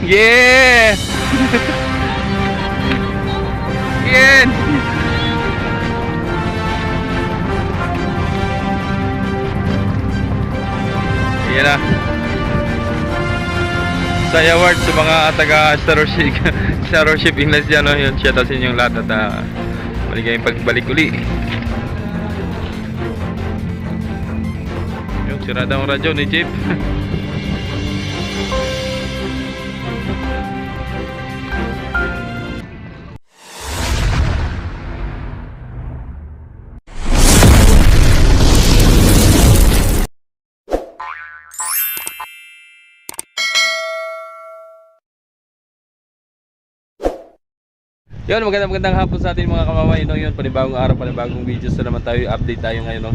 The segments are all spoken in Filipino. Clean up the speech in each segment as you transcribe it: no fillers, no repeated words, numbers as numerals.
Yeah! Yan! Yan na. Saya award sa mga taga Starship English dyan, no? Yun, shout out sa inyong lahat at maligayang pagbalik uli. Yung sirada ang radyo ni Jeep. Yun, magandang hapon sa atin mga kamamay, no? Yun, panibagong araw, panibagong videos na naman tayo. Update tayo ngayon, no?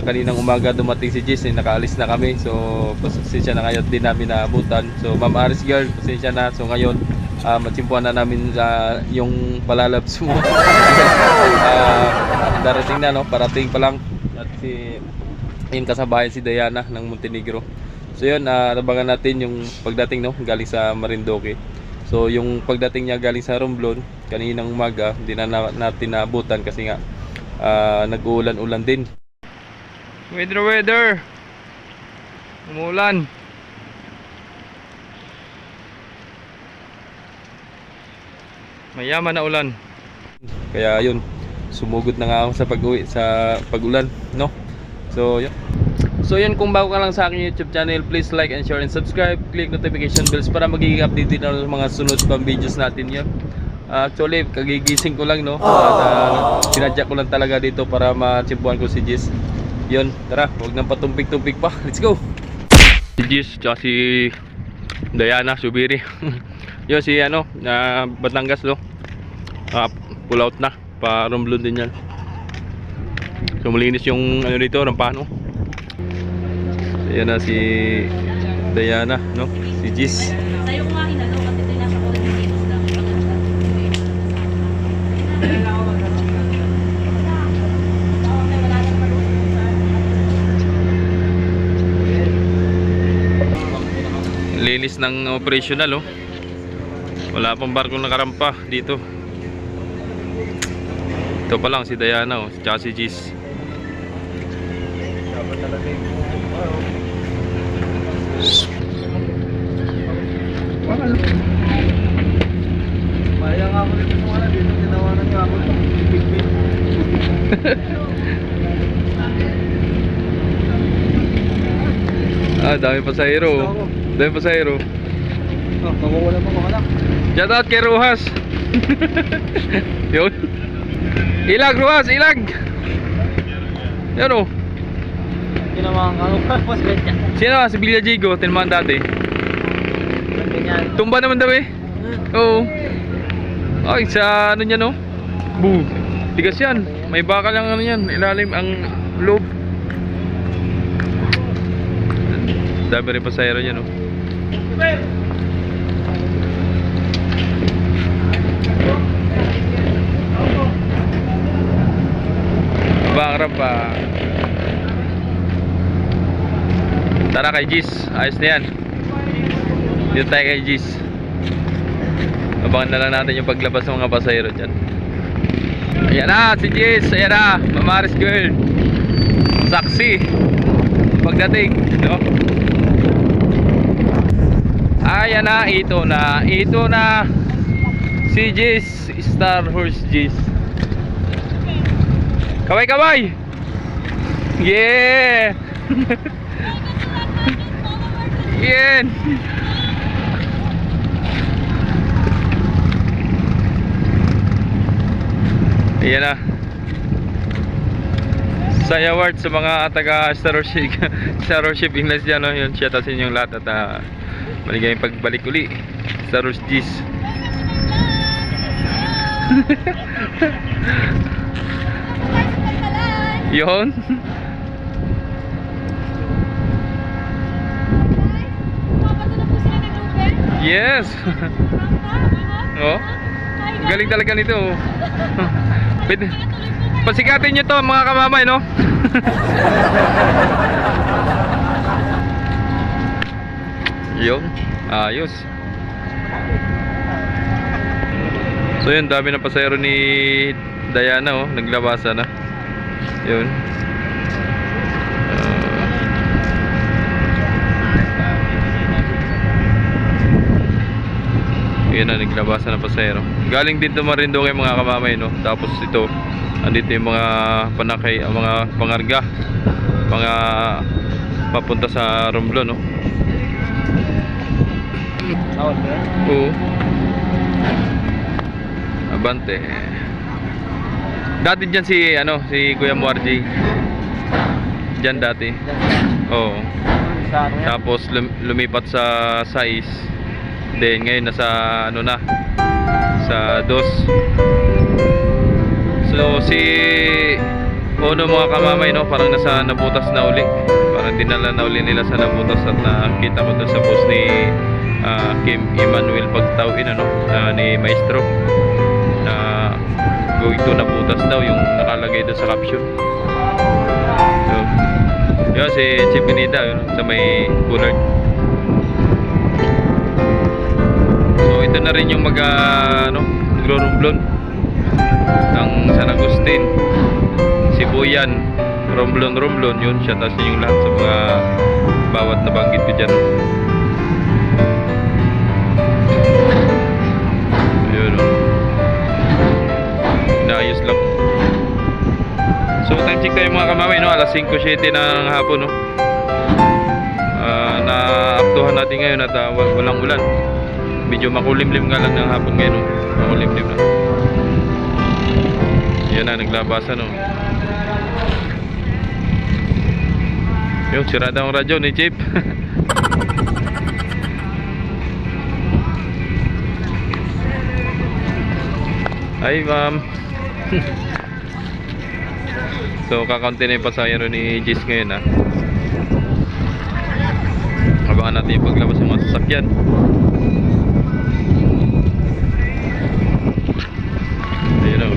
Kaninang umaga dumating si Jess, nakaalis na kami. So, pasensya na ngayon din namin naabutan. So, Ma'am Aris girl, pasensya na. So, ngayon, matsimpuan na namin yung palalabs mo. Darating na, no? Parating pa lang. At yun, kasabayan si Diana ng Montenegro. So, yun, nabangan natin yung pagdating, no? Galing sa Marinduque. So yung pagdating niya galing sa Romblon kaninang umaga, hindi na natin naabutan kasi nga nag-uulan-ulan din. Weather umulan. Mayaman na ulan. Kaya yun, sumugod na nga ako sa pag-uwi sa pag-ulan, no? So yun. So yun, kung bago ka lang sa aking YouTube channel, please like and share and subscribe. Click notification bells para magiging update din ng mga sunod pang videos natin yun. Actually, kagigising ko lang, no? Sinadya ko lang talaga dito para matsimpuan ko si Jess. Yun, tara, huwag nang patumpik-tumpik pa. Let's go! Si Jess, tsaka si Diana, Subiri. Yun, si Batangas, no? Pull out na, pa Romblon din yan. So malinis yung dito, rampano. Ayan na si Diana, no? Si Jess. Tayo kumain na daw kasi ito nasa coordinates lang. Linis ng operational, oh. Wala pang barkong nakarampa dito. Ito pa lang si Diana, oh, tsaka si Jess. Maya nga mo rin yung mga dito, tinawanan nga ako pipipit. Dami pasahero. Dami pasahero. Makukuha pa mga anak. Shout out kay Rojas. Yun. Ilag Rojas, ilag. Yan, oh. Tinamang ano pa, mas ganyan. Sino si Villa Jigo, tinamahan dati. Ganyan. Tumba naman daw eh. Oo. Ay, sa ano niya, no? Boo. Tigas yan. May bakal lang ano yan. Ilalim ang loob. Dami rin pasahero niya, no? Bakarap pa. Tara kay Jess. Ayos na yan. Dito tayo kay Jess. Abangan na lang natin yung paglabas ng mga pasahero dyan. Ayan na si Jess. Ayan na, Ma'am Aris girl. Saksi pagdating, no? Ayan na, ito na si Jess, Star Horse Jess. Kaway. Yeah. Yan. Ayan na. Saya award sa mga taga Starship English dyan, no? Yun, shout out sa inyong lahat at maligayang pagbalik uli. Star Horse Jess. Yun. Yes. Oh. Galing talaga nito. Pasikatin nyo to mga kamamay, no? Yun. Ayos. So yun, dami ng pasahero ni Diana, oh, naglabasa na. Yun. Yun na, naglabasa ng pasahero. Galing din to Marinduque mga kamamay, no? Tapos ito, andito yung mga panakay, mga pangarga, mga papunta sa Romblon, no? Oo. Abante. Dati dyan si, ano, si Kuya Muarji. Dyan dati. Oo. Sa ano yan? Tapos lumipat sa Sais. Then ngayon nasa ano na, sa Dos. So si Ono mga kamamay, no, parang nasa Nabutas na uli. Parang dinala na uli nila sa Nabutas at nakita ko doon sa post ni Kim Emmanuel Pagtawin, ano, ni Maestro na going to Nabutas daw yung nakalagay doon sa caption. So yun si Chief Pinita, yun, sa may Bullard. So ito na rin yung ano, magro-Romblon ng San Agustin, Sibuyan, Romblon yun siya. Tapos yung lahat sa mga bawat nabanggit ko dyan. Yun, oh. Inaayos lang. So time check tayo mga kamamay, no? Alas 5:07 ng hapon, no? Naaktuhan natin ngayon at walang ulan. Medyo makulimlim nga lang ng hapon ngayon, no? Makulimlim na. Yan na, naglabasa, no? Yung sirada ang radyo ni Chip. Ay ma'am. So kakaunti na yung pasahero ni Jis ngayon, ha. Abangan natin yung paglabas ng mga sasakyan. Ayun, o.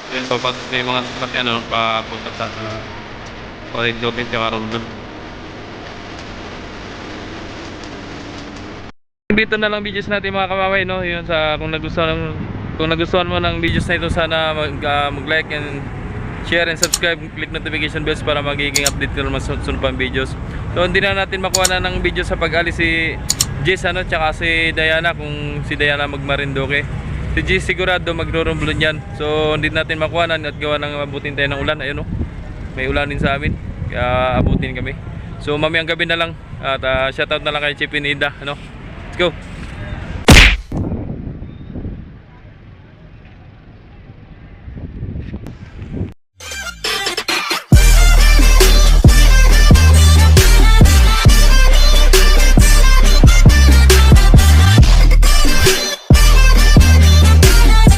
Yun, so pag may mga ano, papunta sa Marinduque at Romblon. Dito na lang videos natin mga kamamay, no? Yun, sa kung nagustuhan mo ng videos na ito, sana mag-like and share and subscribe, click notification bells para magiging update ko naman sa sunod pang videos. So hindi na natin makuha na ng video sa pag-alis si Jess, ano, tsaka si Diana, kung si Diana mag-Marinduque. Si G sigurado magro-Romblon yan. So hindi natin makuhanan at gawa ng abutin tayo ng ulan. Ayun, oh. May ulan din sa amin. Kaya abutin kami. So mamayang gabi na lang. At shoutout na lang kay Chip Inida, ano. Let's go.